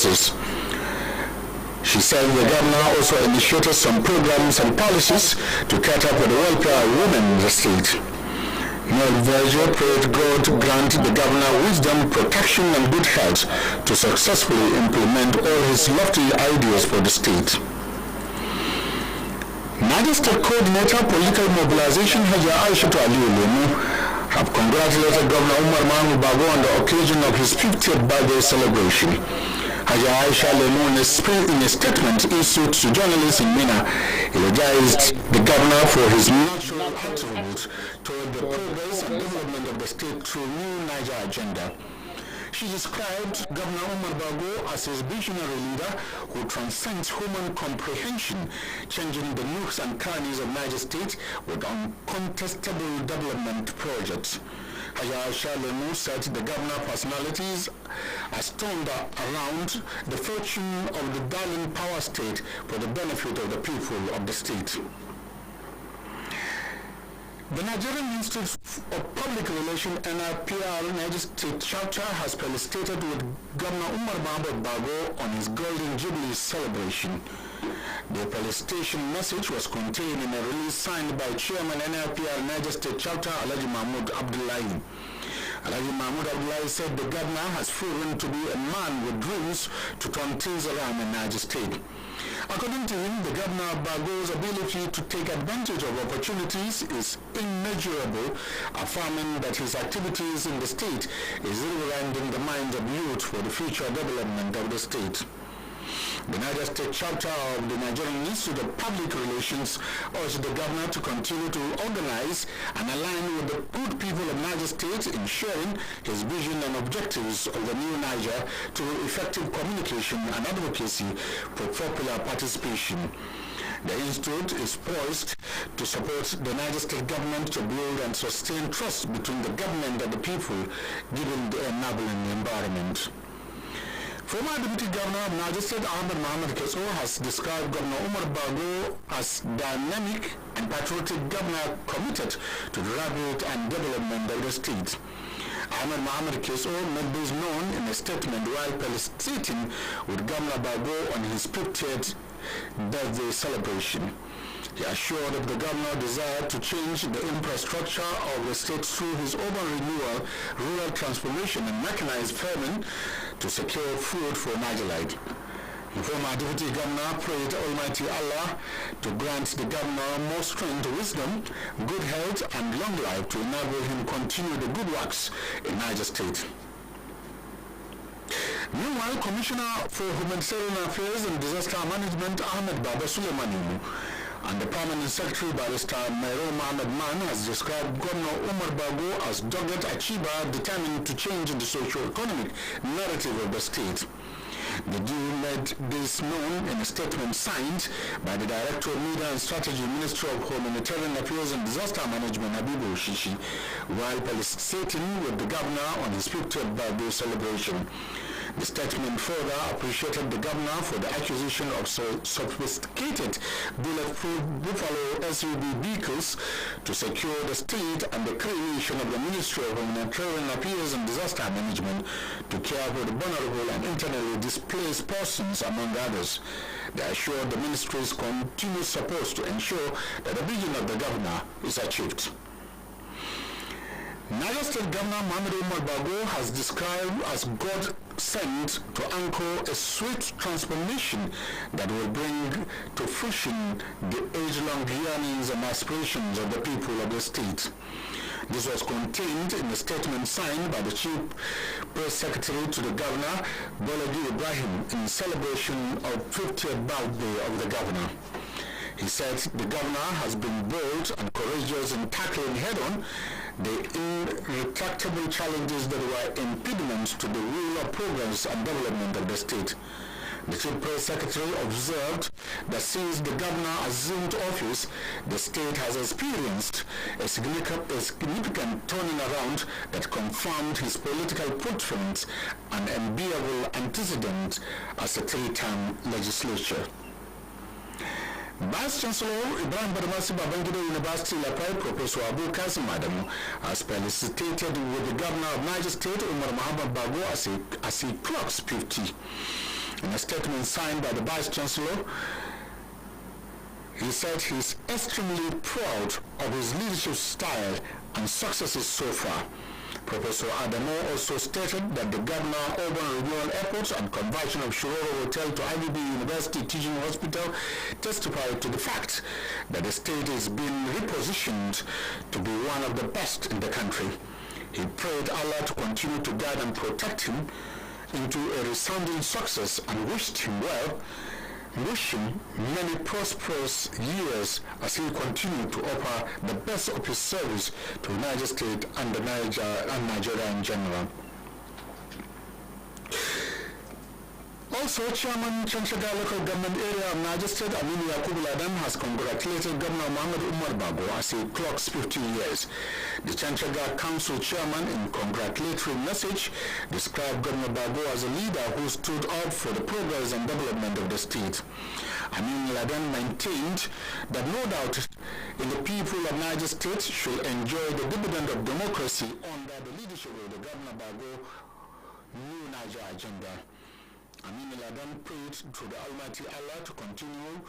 services. She said the governor also initiated some programs and policies to cater for the welfare of women in the state. Noel Verger prayed God to grant the governor wisdom, protection, and good health to successfully implement all his lofty ideas for the state. Niger State Coordinator Political Mobilization Haja Aishatu Aliyu Lemu have congratulated Governor Umar Mahmoud Bago on the occasion of his 50th birthday celebration. Haja Aisha Lemu, in a statement issued to journalists in Mina, eulogized the governor for his natural attributes toward the progress and development of the state through new Niger agenda. She described Governor Umar Bago as a visionary leader who transcends human comprehension, changing the nooks and crannies of Niger State with uncontestable development projects. Haja Aisha Lemu said the governor personalities has turned around the fortune of the darling power state for the benefit of the people of the state. The Nigerian Institute of Public Relations NIPR Niger State chapter has felicitated with Governor Umar Mahmoud Bago on his Golden Jubilee celebration. The felicitation message was contained in a release signed by Chairman NIPR Niger State chapter Alhaji Mahmoud Abdullahi. Alhaji Mahmoud Abdullahi said the governor has proven to be a man with dreams to turn things around in Niger State. According to him, the Governor Bago's ability to take advantage of opportunities is immeasurable, affirming that his activities in the state is rebranding the minds of youth for the future development of the state. The Niger State chapter of the Nigerian Institute of Public Relations urged the governor to continue to organize and align with the good people of Niger State in sharing his vision and objectives of the new Niger through effective communication and advocacy for popular participation. The Institute is poised to support the Niger State government to build and sustain trust between the government and the people, given the enabling environment. Former Deputy Governor of Niger State Ahmed Mohamed Keso has described Governor Umar Bago as dynamic and patriotic governor committed to the rapid and development of the state. Ahmed Mohamed Keso made this known in a statement while felicitating with Governor Bago on his 50th birthday celebration. He assured of the governor's desire to change the infrastructure of the state through his urban renewal, rural transformation, and mechanized farming to secure food for Nigerite. The former deputy governor prayed Almighty Allah to grant the governor more strength, wisdom, good health, and long life to enable him continue the good works in Niger State. Meanwhile, Commissioner for Humanitarian Affairs and Disaster Management Ahmed Baba Suleimani and the Permanent Secretary Barrister Mairo Mohamed Man has described Governor Umar Bago as dogged achiever determined to change the socio-economic narrative of the state. The duo made this known in a statement signed by the Director of Media and Strategy, Ministry of Humanitarian Affairs and Disaster Management, Habibu Shishi, while felicitating with the governor on his 50th birthday celebration. The statement further appreciated the governor for the acquisition of sophisticated bulletproof Buffalo SUV vehicles to secure the state and the creation of the Ministry of Humanitarian Affairs and Disaster Management to care for the vulnerable and internally displaced persons, among others. They assured the ministry's continued support to ensure that the vision of the governor is achieved. Niger State Governor Mohamed Umar Bago has described as God sent to anchor a swift transformation that will bring to fruition the age-long yearnings and aspirations of the people of the state. This was contained in a statement signed by the Chief Press Secretary to the Governor, Bolaji Ibrahim, in celebration of 50th birthday of the Governor. He said the Governor has been bold and courageous in tackling head-on the irretractable challenges that were impediments to the rule of progress and development of the state. The Chief Press Secretary observed that since the Governor assumed office, the state has experienced a significant turning around that confirmed his political footprint and enviable antecedent as a three-term legislature. Vice Chancellor Ibrahim Badamasi Babangida University Lapai Professor Abu Qasim Adamu has felicitated with the Governor of Niger State Umar Mahmoud Bago as he clocks 50. In a statement signed by the Vice Chancellor, he said he is extremely proud of his leadership style and successes so far. Professor Adamo also stated that the Governor Urban Renewal Efforts and conversion of Shiroro Hotel to IBB University Teaching Hospital testified to the fact that the state is being repositioned to be one of the best in the country. He prayed Allah to continue to guide and protect him into a resounding success and wished him well, wishing many prosperous years as he continued to offer the best of his service to Niger State and Nigeria in general. Also, Chairman Chanchaga Local Government Area of Niger State, Aminu Yakubu Ladan, has congratulated Governor Muhammad Umar Bago as he clocks 50 years. The Chanchaga Council Chairman, in congratulatory message, described Governor Bago as a leader who stood up for the progress and development of the state. Aminu Ladan maintained that no doubt in the people of Niger State should enjoy the dividend of democracy under the leadership of the Governor Bago New Niger Agenda. Amin Ladan prayed to the Almighty Allah to continue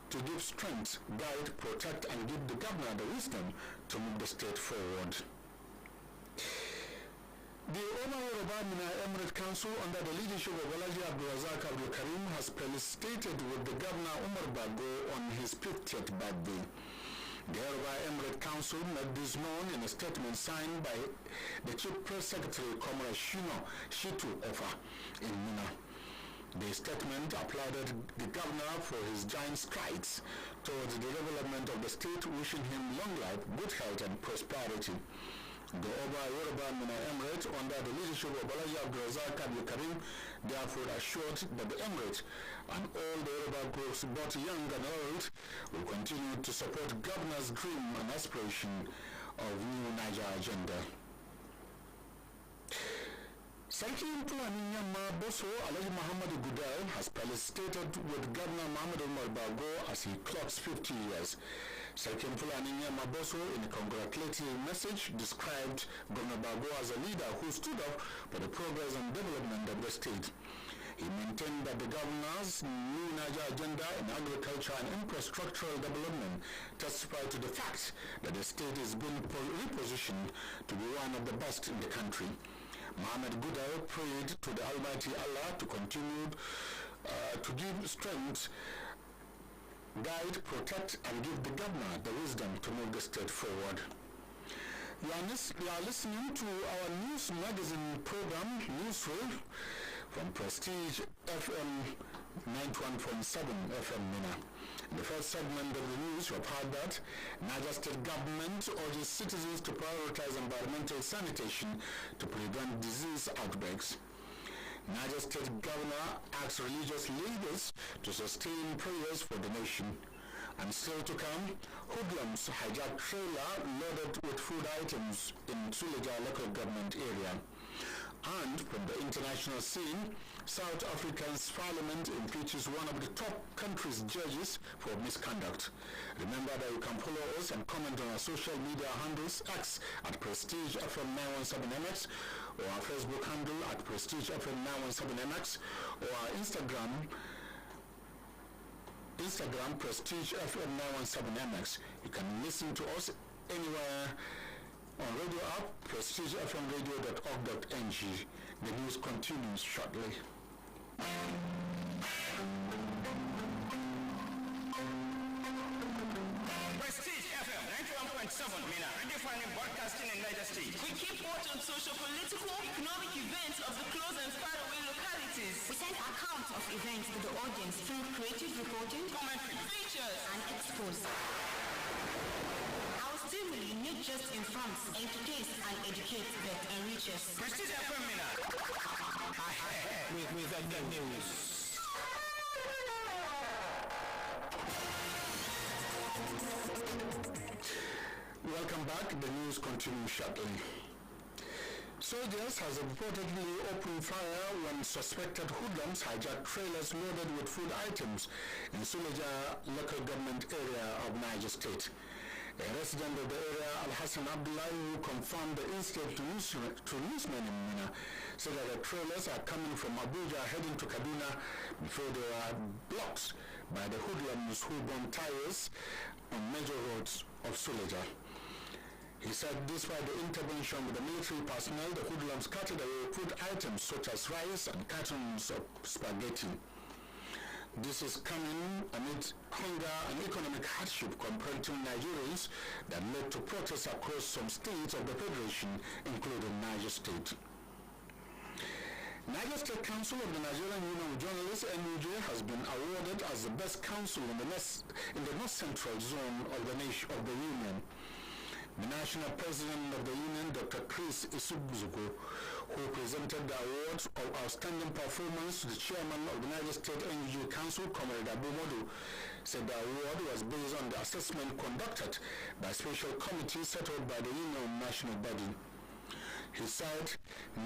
to give strength, guide, protect, and give the governor the wisdom to move the state forward. The Oma Yoruba Mina Emirate Council, under the leadership of Alhaji Abdulrazak Abdul Karim, has felicitated with the governor Umar Bago on his 50th birthday. The Yoruba Emirate Council made this known in a statement signed by the Chief Press Secretary, Comrade Shitu Ofa, in Mina. The statement applauded the governor for his giant strides towards the development of the state, wishing him long life, good health, and prosperity. The Oba Yoruba Mina Emirate, under the leadership of Alhaji Abdulrazak Abdul Karim, therefore assured that the Emirate and all the Yoruba groups, both young and old, will continue to support governor's dream and aspiration of New Niger Agenda. Sarki Fulani Yamma Boso Alhaji Muhammad Gudai has felicitated with Governor Muhammad Umar Bago as he clocks 50 years. Sarki Fulani Yamma Boso, in a congratulatory message, described Governor Bago as a leader who stood up for the progress and development of the state. He maintained that the governor's New Niger Agenda in agriculture and infrastructural development testified to the fact that the state is being repositioned to be one of the best in the country. Muhammad Gudai prayed to the Almighty Allah to continue to give strength, guide, protect, and give the governor the wisdom to move the state forward. You are listening to our news magazine program, Newsroom, from Prestige FM 91.7 FM Mina. In the first segment of the news, you have heard that Niger State government urges citizens to prioritize environmental sanitation to prevent disease outbreaks. Niger State governor asks religious leaders to sustain prayers for the nation. And still to come, hoodlums hijack trailer loaded with food items in Suleja local government area. And from the international scene, South Africa's parliament impeaches one of the top country's judges for misconduct. Remember that you can follow us and comment on our social media handles, X at Prestigefm91.7mx, or our Facebook handle at Prestigefm91.7mx, or our Instagram Prestigefm91.7mx. You can listen to us anywhere on radio app, prestigefmradio.org.ng. The news continues shortly. Prestige FM 91.7 Mina, redefining broadcasting in Niger State. We keep watch on social, political, economic events of the close and faraway localities. We send accounts of events to the audience through creative reporting, Commentary, features, and expos. Our stimuli not just informs, entertains, and educates, but enriches. Prestige FM Mina. With the news. Welcome back. The news continues shortly. Soldiers has reportedly opened fire when suspected hoodlums hijacked trailers loaded with food items in Suleja local government area of Niger State. A resident of the area, Al-Hassan Abdullahi, who confirmed the incident to newsmen in Mina, said that the trailers are coming from Abuja heading to Kaduna before they were blocked by the hoodlums who burn tires on major roads of Suleja. He said despite the intervention with the military personnel, the hoodlums carted away food items such as rice and cartons of spaghetti. This is coming amid hunger and economic hardship confronting Nigerians that led to protests across some states of the Federation, including Niger State. Niger State Council of the Nigerian Union of Journalists, NUJ, has been awarded as the best council in the North Central Zone of the Union. The National President of the Union, Dr. Chris Isubuzuko, who presented the award of outstanding performance to the Chairman of the Niger State NUJ Council, Comrade Abu Modu, said the award was based on the assessment conducted by a special committee set out by the Union National Body. He said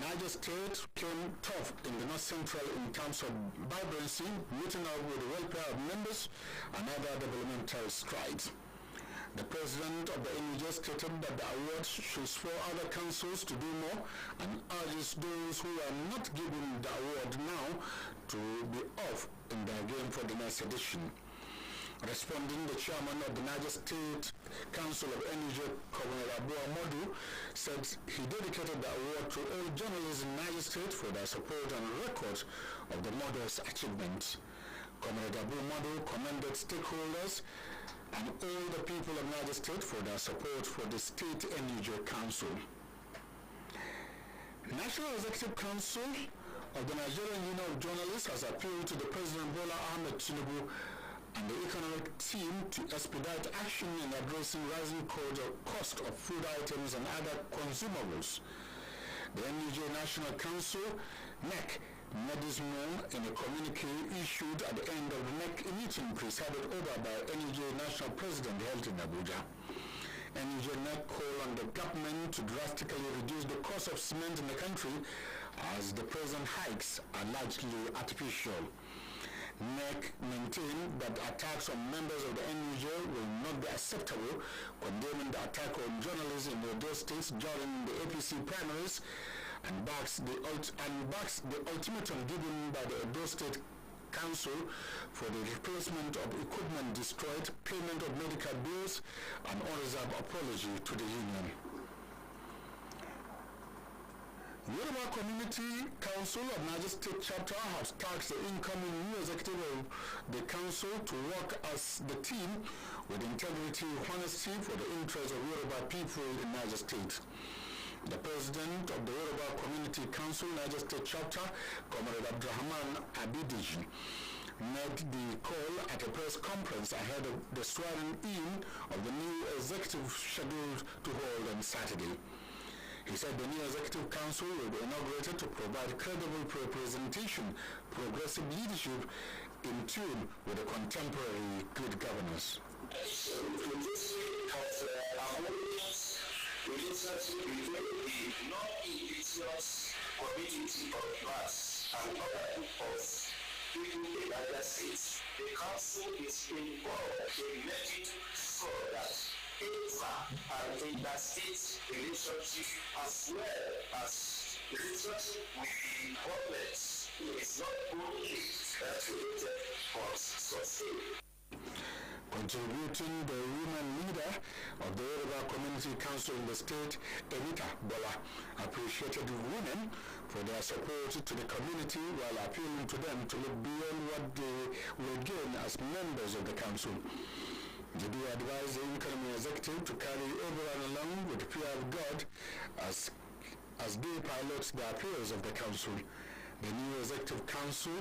Niger State came top in the North Central in terms of vibrancy, meeting up with the welfare of members and other developmental strides. The president of the NUJ stated that the award should spur other councils to do more and urges those who are not given the award now to be off in their game for the next edition. Responding, the chairman of the Niger State Council of NUJ, Comrade Abu Modu, said he dedicated the award to all journalists in Niger State for their support and record of the models' achievements. Comrade Abu Modu commended stakeholders and all the people of Niger State for their support for the State NUJ Council. National Executive Council of the Nigerian Union of Journalists has appealed to the President Bola Ahmed Tinubu and the economic team to expedite action in addressing rising cost of food items and other consumables. The NUJ National Council, NEC, made this known in a communique issued at the end of the NEC meeting presided over by NUJ National President held in Abuja. NUJ NEC called on the government to drastically reduce the cost of cement in the country as the present hikes are largely artificial. NEC maintained that attacks on members of the NUJ will not be acceptable, condemning the attack on journalists in the Edo states during the APC primaries, and backs the ultimatum given by the Edo State Council for the replacement of equipment destroyed, payment of medical bills, and unreserved apology to the union. Yoruba Community Council of Niger State Chapter has tasked the incoming new executive of the council to work as the team with integrity and honesty for the interests of Yoruba people in Niger State. The president of the Yoruba Community Council Niger State Chapter, Comrade Abdurrahman Abidiji, made the call at a press conference ahead of the swearing-in of the new executive scheduled to hold on Saturday. He said the new Executive Council will be inaugurated to provide credible representation, progressive leadership in tune with the contemporary good governance. Relationship between the non-indigenous community of blacks and other peoples people in other states. The council is involved in making sure that inter- and interstate relationship as well as relationship with the governments is not only related but sustained. Contributing, the women leader of the Yoruba Community Council in the state, Evita Bola, appreciated women for their support to the community while appealing to them to look beyond what they will gain as members of the council. They do advise the incoming executive to carry everyone along with the fear of God as they pilot the affairs of the council. The new Executive Council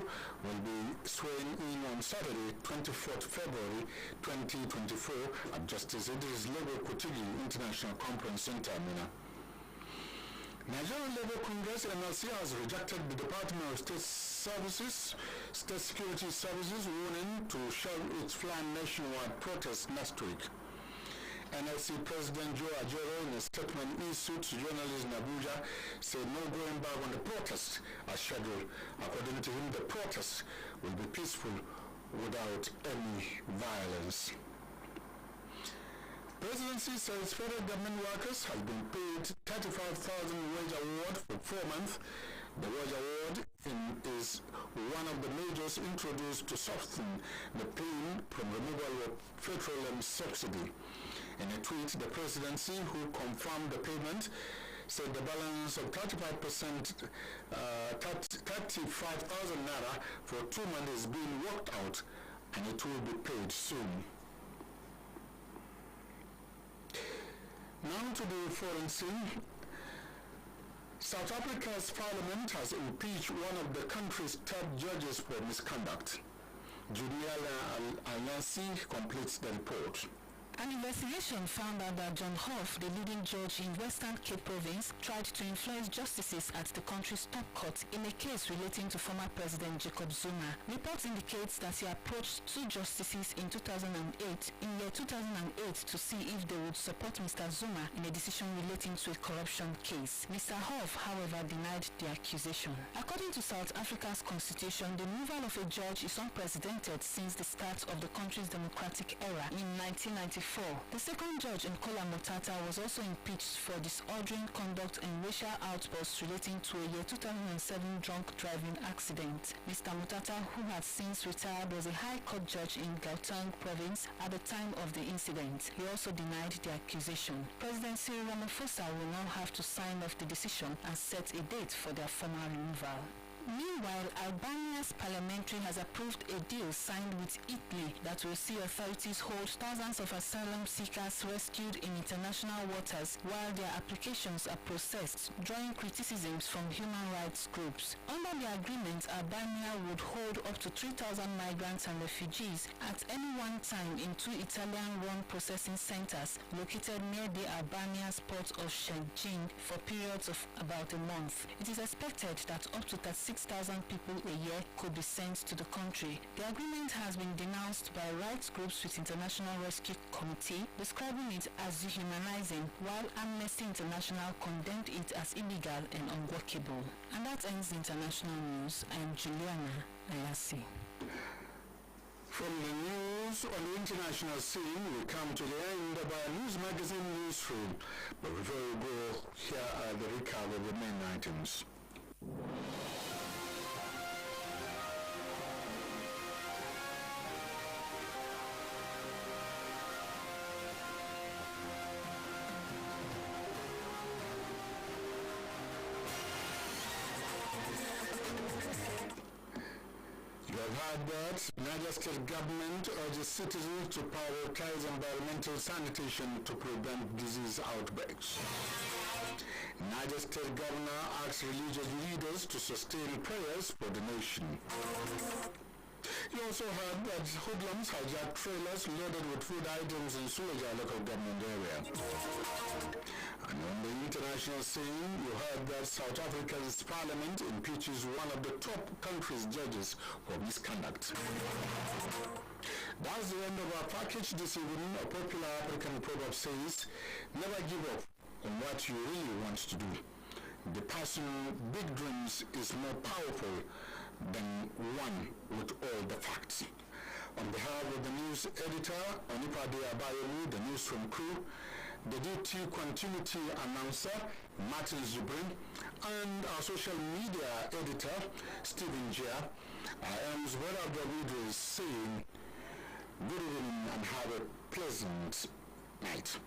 will be sworn in on Saturday, 24th February 2024 at Justice Idris Lego Kutigi International Conference Center, Mina. Nigerian Labour Congress NLC has rejected the Department of State Security Services warning to shelve its planned nationwide protest next week. NLC President Joe Ajero, in a statement issued to journalists in Abuja, said no going back on the protest as scheduled. According to him, the protest will be peaceful without any violence. Presidency says federal government workers have been paid 35,000 wage award for 4 months. The wage award is one of the measures introduced to soften the pain from removal of petroleum subsidy. In a tweet, the presidency, who confirmed the payment, said the balance of 35%, 35,000 naira for 2 months is being worked out, and it will be paid soon. Now to the foreign scene. South Africa's parliament has impeached one of the country's top judges for misconduct. Juliana Alliansi completes the report. An investigation found out that John Hoff, the leading judge in Western Cape Province, tried to influence justices at the country's top court in a case relating to former President Jacob Zuma. Reports indicates that he approached 2 justices in 2008, in year 2008, to see if they would support Mr. Zuma in a decision relating to a corruption case. Mr. Hoff, however, denied the accusation. According to South Africa's constitution, the removal of a judge is unprecedented since the start of the country's democratic era in 1994. The second judge, Nkola Motata, was also impeached for disordering conduct and racial outbursts relating to a year 2007 drunk driving accident. Mr. Motata, who had since retired, was a High Court judge in Gauteng province at the time of the incident. He also denied the accusation. President Cyril Ramaphosa will now have to sign off the decision and set a date for their formal removal. Meanwhile, Albania's parliament has approved a deal signed with Italy that will see authorities hold thousands of asylum seekers rescued in international waters while their applications are processed, drawing criticisms from human rights groups. Under the agreement, Albania would hold up to 3,000 migrants and refugees at any one time in 2 Italian-run processing centers located near the Albania's port of Shenzhen for periods of about a month. It is expected that up to 36,000 people a year could be sent to the country. The agreement has been denounced by rights groups with International Rescue Committee, describing it as dehumanizing, while Amnesty International condemned it as illegal and unworkable. And that ends the international news. I am Juliana Ayasi. From the news on the international scene, we come to the end of our news magazine newsroom. But before we go, here are the recap of the main items. You have heard that Niger State government urges citizens to prioritize environmental sanitation to prevent disease outbreaks. Niger State governor asks religious leaders to sustain prayers for the nation. You also heard that hoodlums hijacked trailers loaded with food items in Suleja local government area. And on the international scene, you heard that South Africa's parliament impeaches one of the top country's judges for misconduct. That's the end of our package this evening. A popular African proverb says, never give up on what you really want to do. The person with big dreams is more powerful than one with all the facts. On behalf of the news editor, Onipade Abayolu, the newsroom crew, the DT continuity announcer, Martin Zubrin, and our social media editor, Stephen Jia, I am Zubair Abdul saying good evening and have a pleasant night.